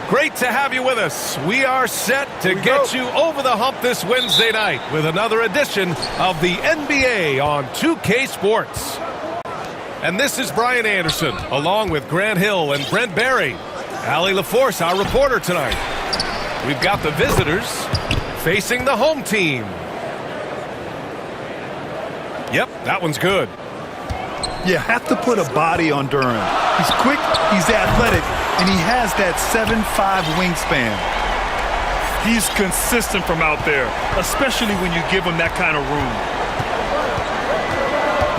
Great to have you with us. We are set to get you over the hump this Wednesday night with another edition of the NBA on 2K Sports. And this is Brian Anderson, along with Grant Hill and Brent Barry. Allie LaForce, our reporter tonight. We've got the visitors facing the home team. Yep, that one's good. You have to put a body on Duren. He's quick, he's athletic, and he has that 7'5" wingspan. He's consistent from out there, especially when you give him that kind of room.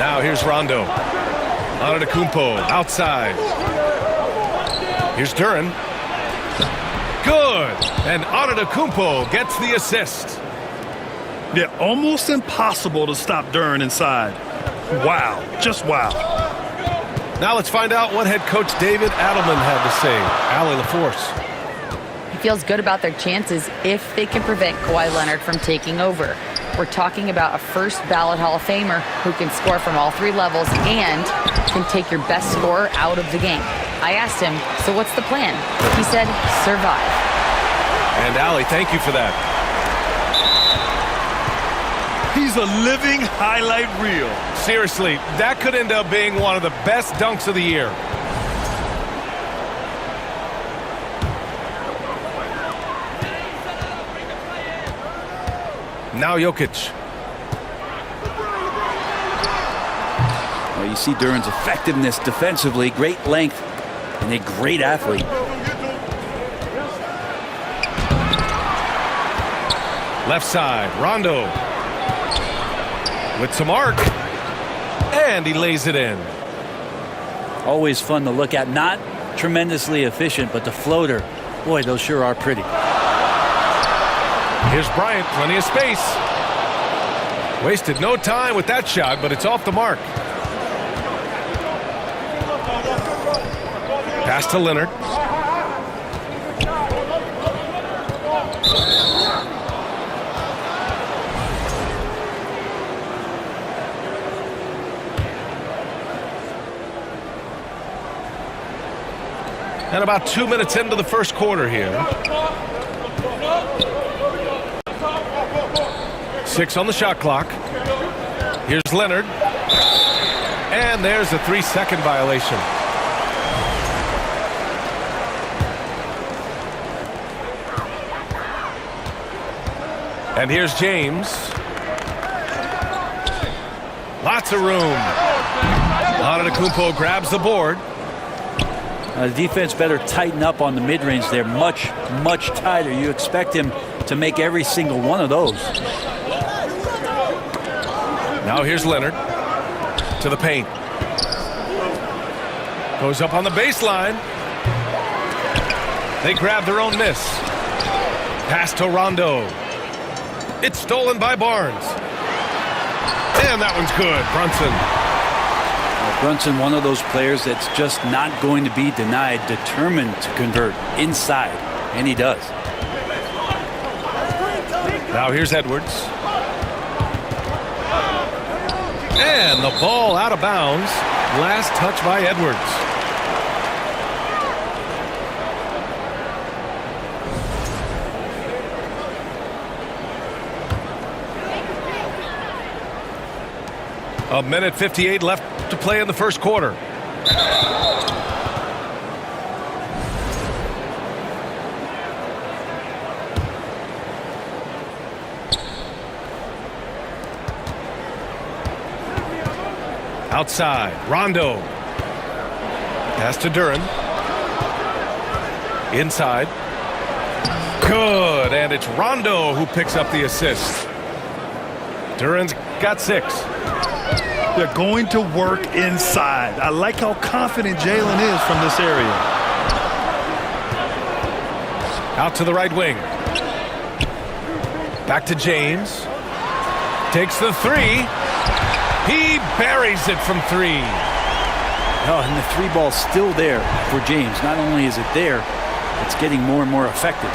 Now here's Rondo. Antetokounmpo outside. Here's Duren. Good. And Antetokounmpo gets the assist. Yeah, almost impossible to stop Duren inside. Wow, just wow. Now let's find out what head coach David Adelman had to say. Allie LaForce. He feels good about their chances if they can prevent Kawhi Leonard from taking over. We're talking about a first ballot Hall of Famer who can score from all three levels and can take your best scorer out of the game. I asked him, so what's the plan? He said, survive. And Allie, thank you for that. He's a living highlight reel. Seriously, that could end up being one of the best dunks of the year. Now Jokic. Well, you see Duren's effectiveness defensively, great length, and a great athlete. Left side, Rondo. With some arc. And he lays it in. Always fun to look at. Not tremendously efficient, but the floater, boy, those sure are pretty. Here's Bryant, plenty of space. Wasted no time with that shot, but it's off the mark. Pass to Leonard. And about 2 minutes into the first quarter here. 6 on the shot clock. Here's Leonard. And there's a 3-second violation. And here's James. Lots of room. Antetokounmpo grabs the board. The defense better tighten up on the mid-range. They're much, much tighter. You expect him to make every single one of those. Now here's Leonard to the paint. Goes up on the baseline. They grab their own miss. Pass to Rondo. It's stolen by Barnes. And that one's good. Brunson. Brunson, one of those players that's just not going to be denied, determined to convert inside, and he does. Now here's Edwards. And the ball out of bounds. Last touch by Edwards. A minute 58 left to play in the first quarter. Outside, Rondo. Pass to Duren. Inside. Good, and it's Rondo who picks up the assist. Duren's got 6. They're going to work inside. I like how confident Jalen is from this area. Out to the right wing. Back to James. Takes the 3. He buries it from 3. Oh, and the 3 ball's still there for James. Not only is it there, it's getting more and more effective.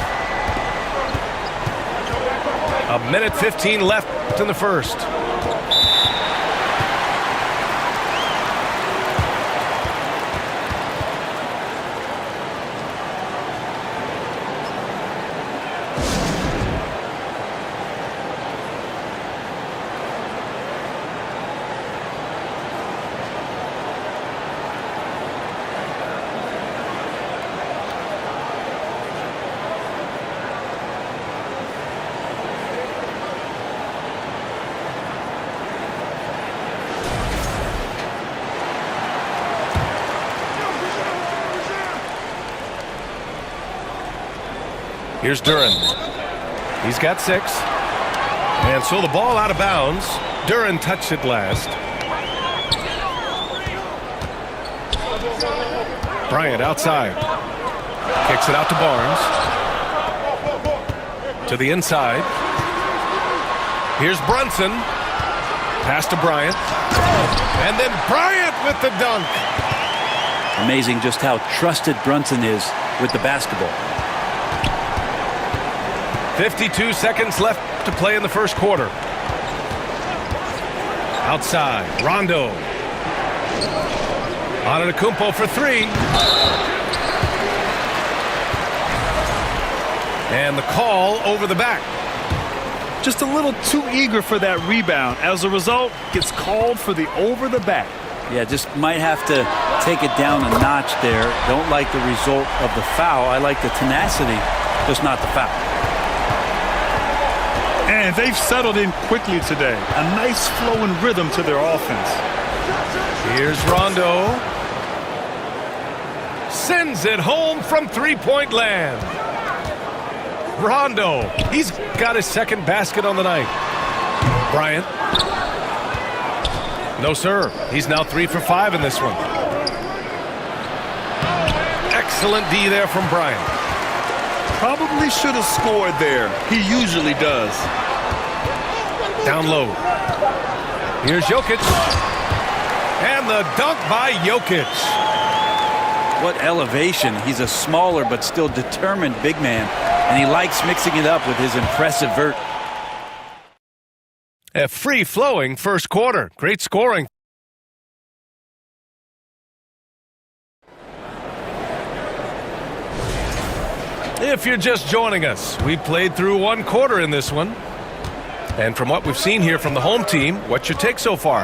1:15 left in the first. Here's Duren. He's got 6. And so the ball out of bounds. Duren touched it last. Bryant outside. Kicks it out to Barnes. To the inside. Here's Brunson. Pass to Bryant. And then Bryant with the dunk. Amazing just how trusted Brunson is with the basketball. 52 seconds left to play in the first quarter. Outside, Rondo. Antetokounmpo for 3. And the call over the back. Just a little too eager for that rebound. As a result, gets called for the over the back. Yeah, just might have to take it down a notch there. Don't like the result of the foul. I like the tenacity, just not the foul. And they've settled in quickly today. A nice flowing rhythm to their offense. Here's Rondo. Sends it home from three-point land. Rondo. He's got his second basket on the night. Bryant. No serve. He's now 3 for 5 in this one. Excellent D there from Bryant. Probably should have scored there. He usually does. Down low. Here's Jokic. And the dunk by Jokic. What elevation. He's a smaller but still determined big man. And he likes mixing it up with his impressive vert. A free-flowing first quarter. Great scoring. If you're just joining us, we played through one quarter in this one. And from what we've seen here from the home team, what's your take so far?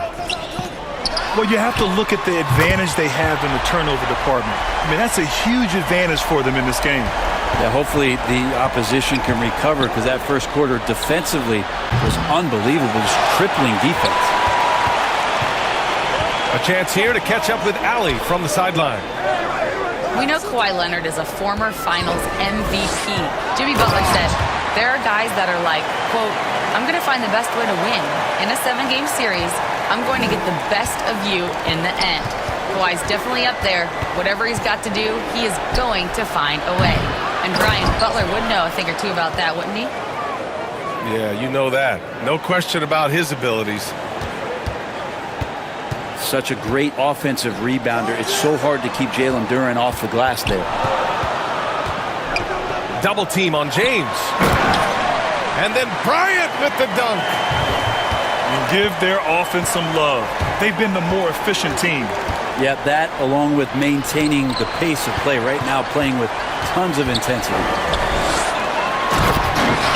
Well, you have to look at the advantage they have in the turnover department. I mean, that's a huge advantage for them in this game. Yeah, hopefully the opposition can recover because that first quarter defensively was unbelievable. Just crippling defense. A chance here to catch up with Allie from the sideline. We know Kawhi Leonard is a former Finals MVP. Jimmy Butler said, there are guys that are like, quote, I'm going to find the best way to win. In a 7-game series, I'm going to get the best of you in the end. Kawhi's definitely up there. Whatever he's got to do, he is going to find a way. And Brian, Butler would know a thing or two about that, wouldn't he? Yeah, you know that. No question about his abilities. Such a great offensive rebounder. It's so hard to keep Jalen Duren off the glass there. Double team on James. And then Bryant with the dunk. And give their offense some love. They've been the more efficient team. Yeah, that along with maintaining the pace of play right now, playing with tons of intensity.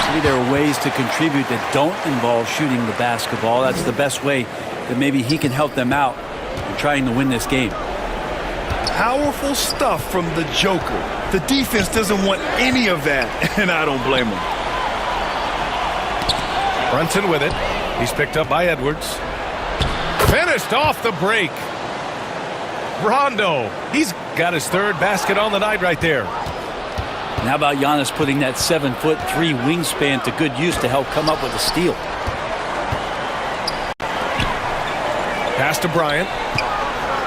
Maybe there are ways to contribute that don't involve shooting the basketball. That's the best way that maybe he can help them out in trying to win this game. Powerful stuff from the Joker. The defense doesn't want any of that, and I don't blame them. Brunson with it. He's picked up by Edwards. Finished off the break. Rondo. He's got his third basket on the night right there. And how about Giannis putting that 7'3" wingspan to good use to help come up with a steal? Pass to Bryant.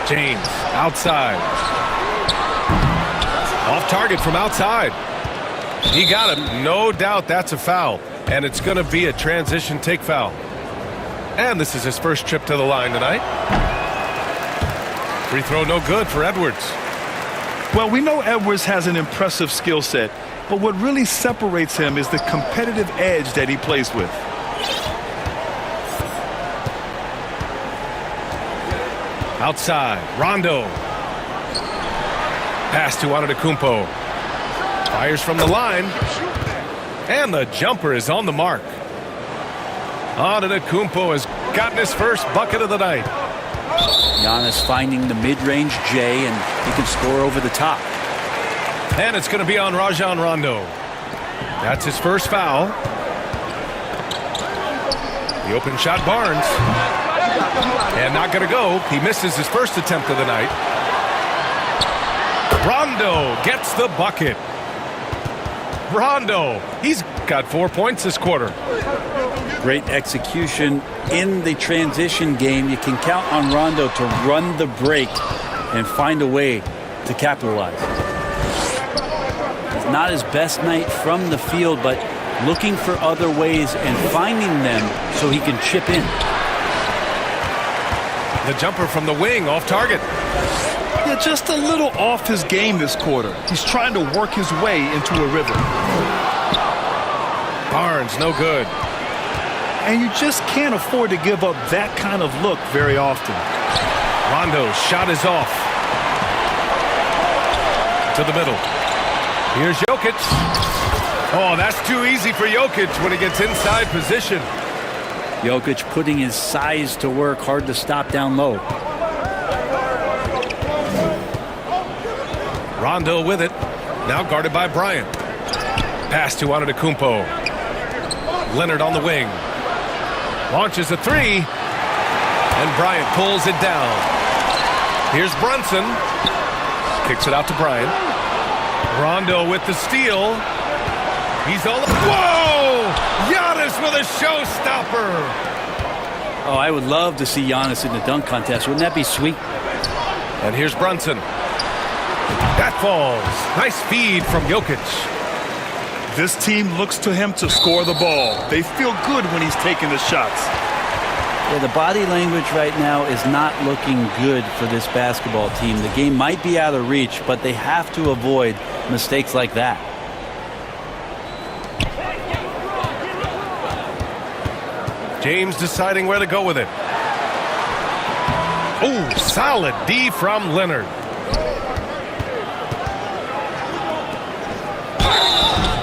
James outside. Off target from outside. He got him. No doubt that's a foul. And it's going to be a transition take foul. And this is his first trip to the line tonight. Free throw no good for Edwards. Well, we know Edwards has an impressive skill set, but what really separates him is the competitive edge that he plays with. Outside, Rondo. Pass to Antetokounmpo. Fires from the line. And the jumper is on the mark. Antetokounmpo has gotten his first bucket of the night. Giannis finding the mid-range J, and he can score over the top. And it's going to be on Rajon Rondo. That's his first foul. The open shot, Barnes. And not going to go. He misses his first attempt of the night. Rondo gets the bucket. Rondo, he's got 4 points this quarter. Great execution in the transition game. You can count on Rondo to run the break and find a way to capitalize. It's not his best night from the field, but looking for other ways and finding them so he can chip in. The jumper from the wing off target. Yeah, just a little off his game this quarter. He's trying to work his way into a rhythm. Barnes, no good. And you just can't afford to give up that kind of look very often. Rondo's shot is off. To the middle. Here's Jokic. Oh, that's too easy for Jokic when he gets inside position. Jokic putting his size to work, hard to stop down low. Rondo with it. Now guarded by Bryant. Pass to Antetokounmpo. Leonard on the wing. Launches a three. And Bryant pulls it down. Here's Brunson. Kicks it out to Bryant. Rondo with the steal. He's all... Whoa! Giannis with a showstopper. Oh, I would love to see Giannis in the dunk contest. Wouldn't that be sweet? And here's Brunson. That falls. Nice feed from Jokic. This team looks to him to score the ball. They feel good when he's taking the shots. Yeah, the body language right now is not looking good for this basketball team. The game might be out of reach, but they have to avoid mistakes like that. James deciding where to go with it. Oh, solid D from Leonard.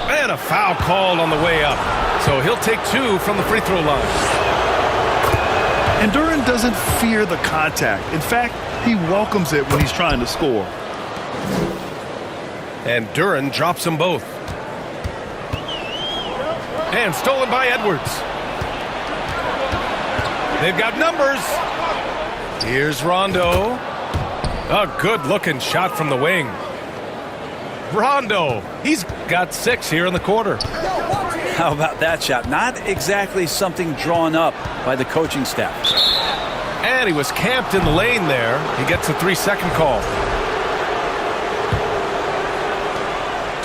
And a foul called on the way up. So he'll take two from the free throw line. And Duren doesn't fear the contact. In fact, he welcomes it when he's trying to score. And Duren drops them both. And stolen by Edwards. They've got numbers. Here's Rondo. A good-looking shot from the wing. Rondo, he's got 6 here in the quarter. How about that shot? Not exactly something drawn up by the coaching staff. And he was camped in the lane there. He gets a 3-second call.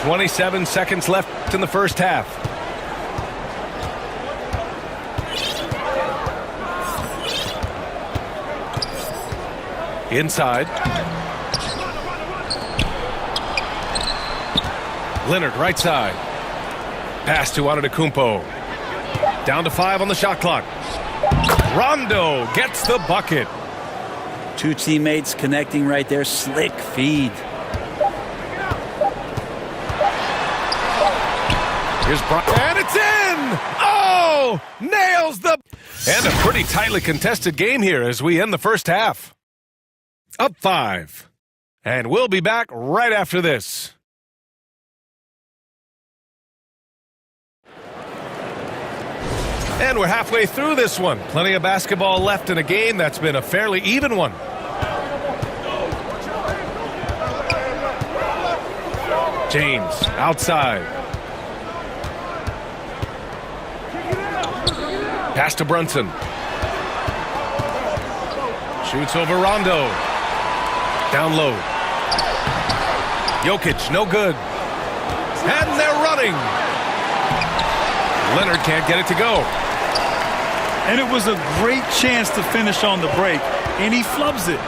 27 seconds left in the first half. Inside. Leonard right side. Pass to Antetokounmpo. Down to 5 on the shot clock. Rondo gets the bucket. Two teammates connecting right there. Slick feed. Here's Bryant. And it's in! Oh! Nails the... And a pretty tightly contested game here as we end the first half. Up 5. And we'll be back right after this. And we're halfway through this one. Plenty of basketball left in a game that's been a fairly even one. James outside. Pass to Brunson. Shoots over Rondo. Down low. Jokic, no good. And they're running. Leonard can't get it to go. And it was a great chance to finish on the break, and he flubs it.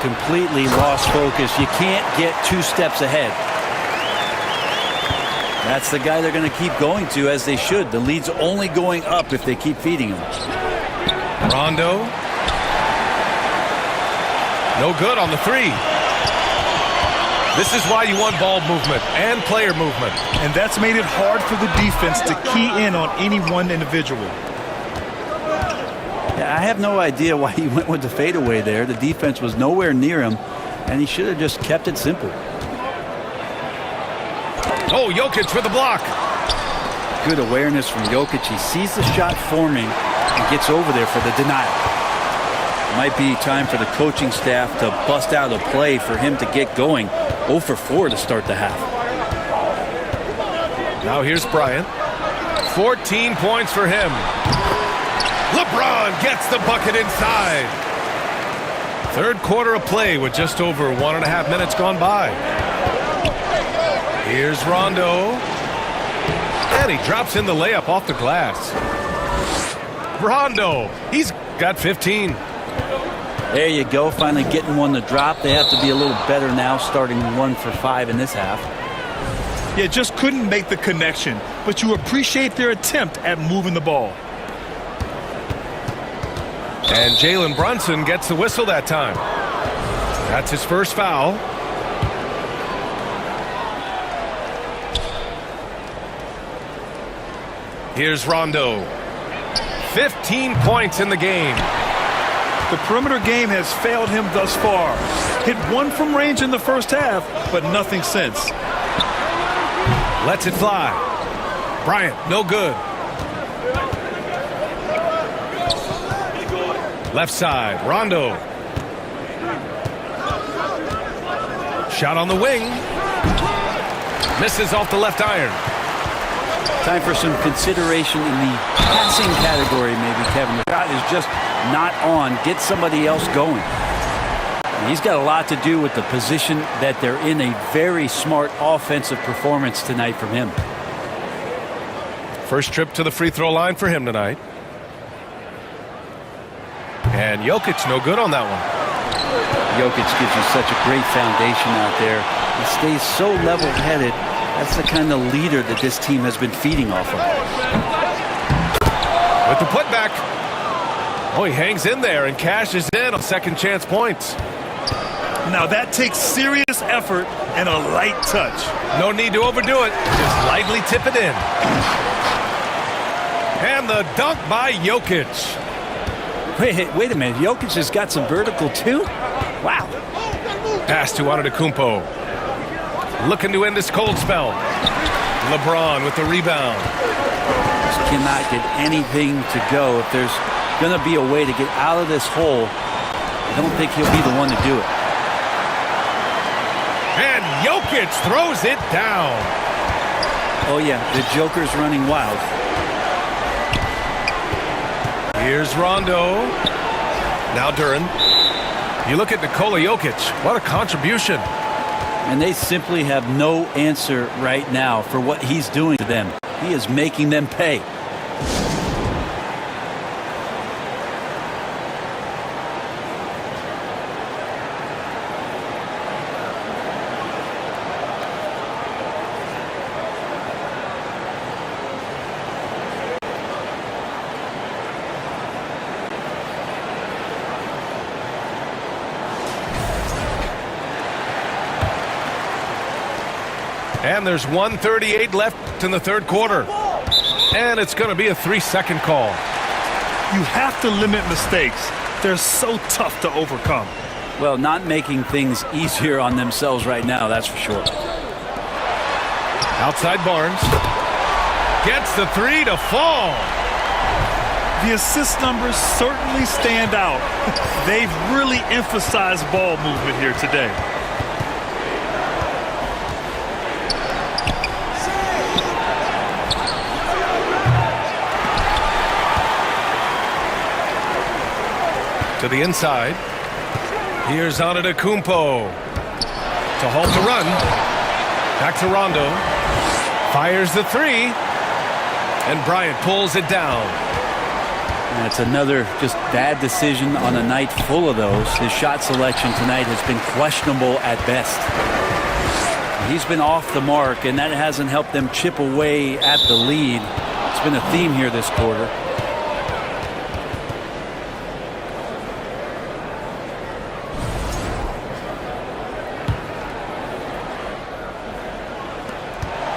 Completely lost focus. You can't get 2 steps ahead. That's the guy they're going to keep going to, as they should. The lead's only going up if they keep feeding him. Rondo. No good on the 3. This is why you want ball movement and player movement. And that's made it hard for the defense to key in on any one individual. Yeah, I have no idea why he went with the fadeaway there. The defense was nowhere near him, and he should have just kept it simple. Oh, Jokic with the block. Good awareness from Jokic. He sees the shot forming and gets over there for the denial. Might be time for the coaching staff to bust out a play for him to get going. 0 for 4 to start the half. Now here's Bryant. 14 points for him. LeBron gets the bucket inside. Third quarter of play with just over 1.5 minutes gone by. Here's Rondo. And he drops in the layup off the glass. Rondo, he's got 15. There you go, finally getting one to drop. They have to be a little better now, starting 1 for 5 in this half. Yeah, just couldn't make the connection, but you appreciate their attempt at moving the ball. And Jalen Brunson gets the whistle that time. That's his first foul. Here's Rondo. 15 points in the game. The perimeter game has failed him thus far. Hit 1 from range in the first half, but nothing since. Lets it fly. Bryant, no good. Left side, Rondo. Shot on the wing. Misses off the left iron. Time for some consideration in the passing category, maybe, Kevin. The shot is just not on. Get somebody else going. And he's got a lot to do with the position that they're in. A very smart offensive performance tonight from him. First trip to the free throw line for him tonight. And Jokic no good on that one. Jokic gives you such a great foundation out there. He stays so level-headed. That's the kind of leader that this team has been feeding off of. With the putback. Oh, he hangs in there and cashes in on second chance points. Now that takes serious effort and a light touch. No need to overdo it. Just lightly tip it in. And the dunk by Jokic. Wait a minute. Jokic has got some vertical, too? Wow. Pass to Antetokounmpo. Looking to end this cold spell. LeBron with the rebound. Just cannot get anything to go. If there's going to be a way to get out of this hole, I don't think he'll be the one to do it. And Jokic throws it down. Oh, yeah, the Joker's running wild. Here's Rondo. Now Duren. You look at Nikola Jokic. What a contribution. And they simply have no answer right now for what he's doing to them. He is making them pay. And there's 1:38 left in the third quarter. And it's going to be a 3-second call. You have to limit mistakes. They're so tough to overcome. Well, not making things easier on themselves right now, that's for sure. Outside Barnes. Gets the 3 to fall. The assist numbers certainly stand out. They've really emphasized ball movement here today. To the inside. Here's Antetokounmpo to halt the run. Back to Rondo. Fires the three. And Bryant pulls it down. That's another just bad decision on a night full of those. His shot selection tonight has been questionable at best. He's been off the mark, and that hasn't helped them chip away at the lead. It's been a theme here this quarter.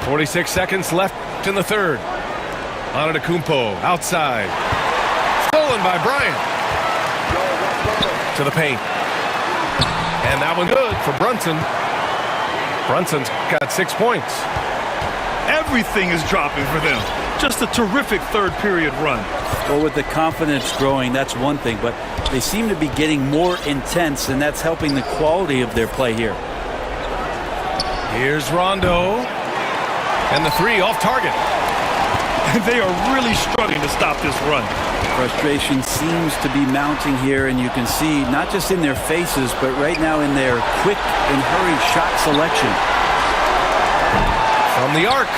.46 seconds left in the third. Antetokounmpo outside. Stolen by Bryant. To the paint. And that one good for Brunson. Brunson's got 6 points. Everything is dropping for them. Just a terrific third period run. Well, with the confidence growing, that's one thing, but they seem to be getting more intense, and that's helping the quality of their play here. Here's Rondo. And the three off target. They are really struggling to stop this run. Frustration seems to be mounting here, and you can see not just in their faces, but right now in their quick and hurried shot selection. From the arc.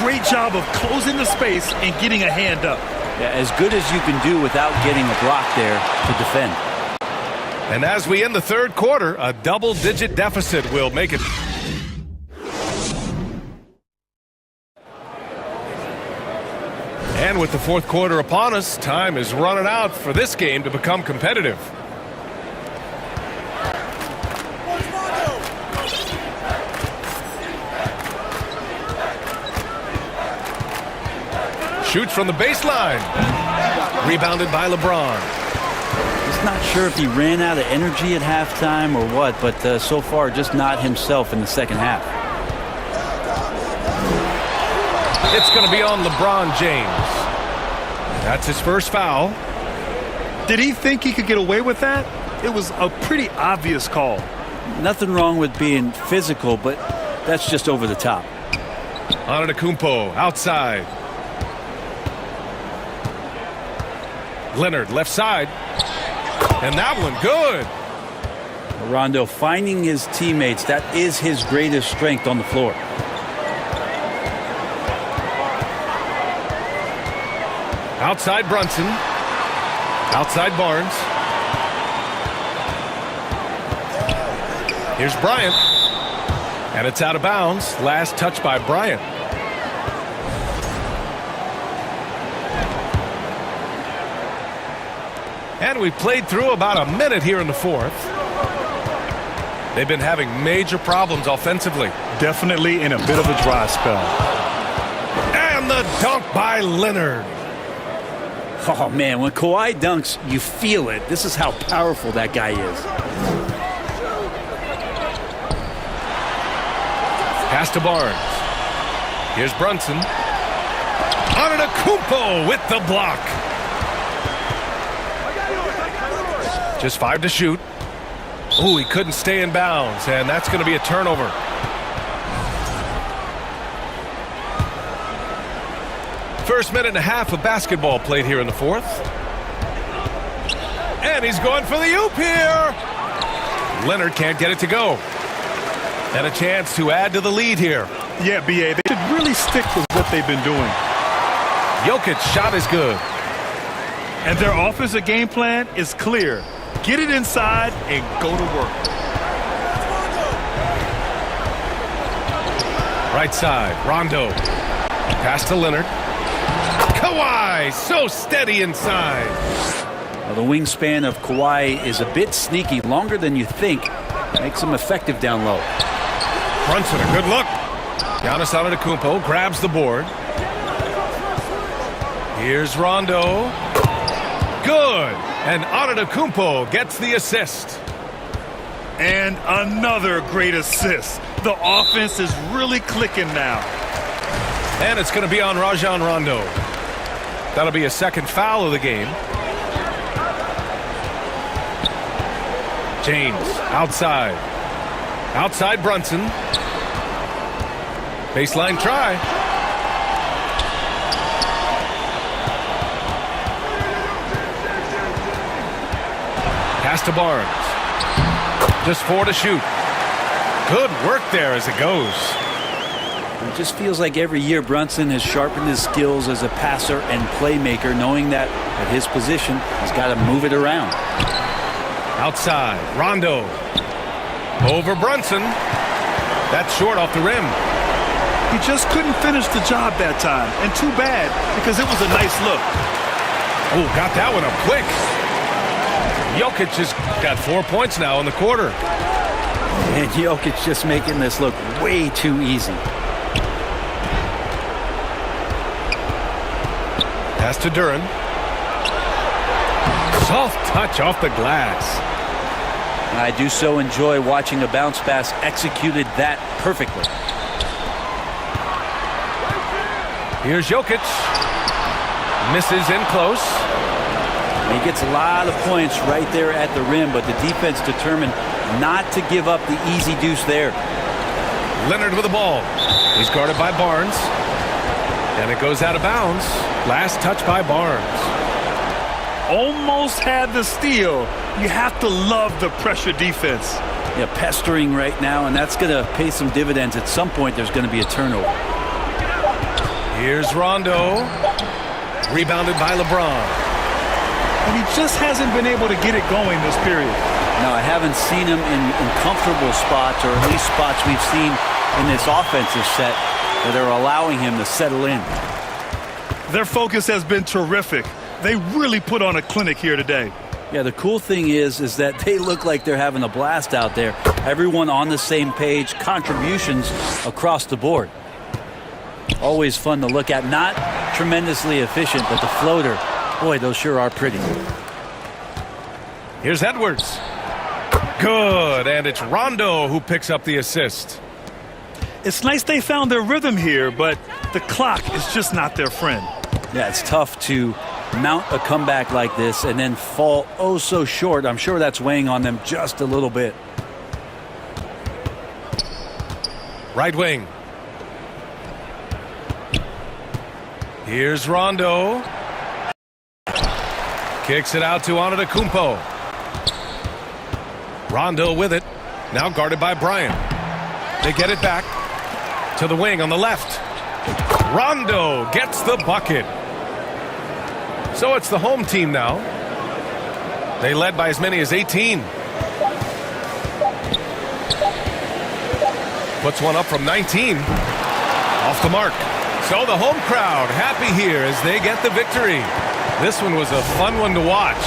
Great job of closing the space and getting a hand up. Yeah, as good as you can do without getting a block there to defend. And as we end the third quarter, a double-digit deficit will make it. And with the fourth quarter upon us, time is running out for this game to become competitive. Shoots from the baseline. Rebounded by LeBron. Just not sure if he ran out of energy at halftime or what, but so far just not himself in the second half. It's going to be on LeBron James. That's his first foul. Did he think he could get away with that? It was a pretty obvious call. Nothing wrong with being physical, but that's just over the top. Antetokounmpo outside. Leonard left side. And that one good. Rondo finding his teammates. That is his greatest strength on the floor. Outside Brunson. Outside Barnes. Here's Bryant. And it's out of bounds. Last touch by Bryant. And we played through about a minute here in the fourth. They've been having major problems offensively. Definitely in a bit of a dry spell. And the dunk by Leonard. Oh, man, when Kawhi dunks, you feel it. This is how powerful that guy is. Pass to Barnes. Here's Brunson. Antetokounmpo with the block. Just 5 to shoot. Ooh, he couldn't stay in bounds, and that's going to be a turnover. First minute and a half of basketball played here in the fourth. And he's going for the oop here. Leonard can't get it to go. And a chance to add to the lead here. Yeah, B.A., they should really stick with what they've been doing. Jokic's shot is good. And their offensive game plan is clear. Get it inside and go to work. Right side, Rondo. Pass to Leonard. Kawhi, so steady inside. Well, the wingspan of Kawhi is a bit sneaky, longer than you think. Makes him effective down low. Brunson, a good look. Giannis Antetokounmpo grabs the board. Here's Rondo. Good. And Antetokounmpo gets the assist. And another great assist. The offense is really clicking now. And it's going to be on Rajon Rondo. That'll be a second foul of the game. James outside. Outside Brunson. Baseline try. Pass to Barnes. Just 4 to shoot. Good work there as it goes. It just feels like every year Brunson has sharpened his skills as a passer and playmaker, knowing that at his position, he's got to move it around. Outside, Rondo. Over Brunson. That's short off the rim. He just couldn't finish the job that time. And too bad, because it was a nice look. Oh, got that one up quick. Jokic has got 4 points now in the quarter. And Jokic just making this look way too easy. Pass to Duren. Soft touch off the glass. I do so enjoy watching a bounce pass executed that perfectly. Here's Jokic. Misses in close. He gets a lot of points right there at the rim, but the defense determined not to give up the easy deuce there. Leonard with the ball. He's guarded by Barnes. And it goes out of bounds. Last touch by Barnes. Almost had the steal. You have to love the pressure defense. Yeah, pestering right now, and that's going to pay some dividends. At some point, there's going to be a turnover. Here's Rondo. Rebounded by LeBron. And he just hasn't been able to get it going this period. No, I haven't seen him in comfortable spots, or at least spots we've seen in this offensive set that are allowing him to settle in. Their focus has been terrific. They really put on a clinic here today. Yeah, the cool thing is that they look like they're having a blast out there. Everyone on the same page, contributions across the board. Always fun to look at. Not tremendously efficient, but the floater, boy, those sure are pretty. Here's Edwards. Good, and it's Rondo who picks up the assist. It's nice they found their rhythm here, but the clock is just not their friend. Yeah, it's tough to mount a comeback like this and then fall oh so short. I'm sure that's weighing on them just a little bit. Right wing. Here's Rondo. Kicks it out to Antetokounmpo. Rondo with it. Now guarded by Bryant. They get it back to the wing on the left. Rondo gets the bucket. So it's the home team now. They led by as many as 18. Puts one up from 19. Off the mark. So the home crowd happy here as they get the victory. This one was a fun one to watch.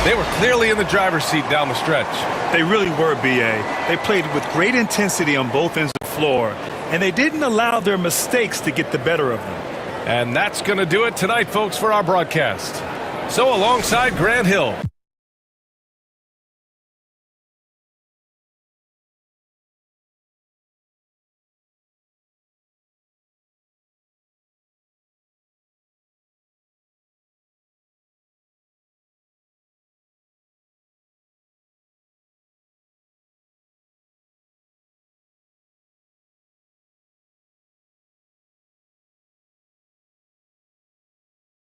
They were clearly in the driver's seat down the stretch. They really were, B.A. They played with great intensity on both ends of the floor, and they didn't allow their mistakes to get the better of them. And that's going to do it tonight, folks, for our broadcast. So alongside Grant Hill.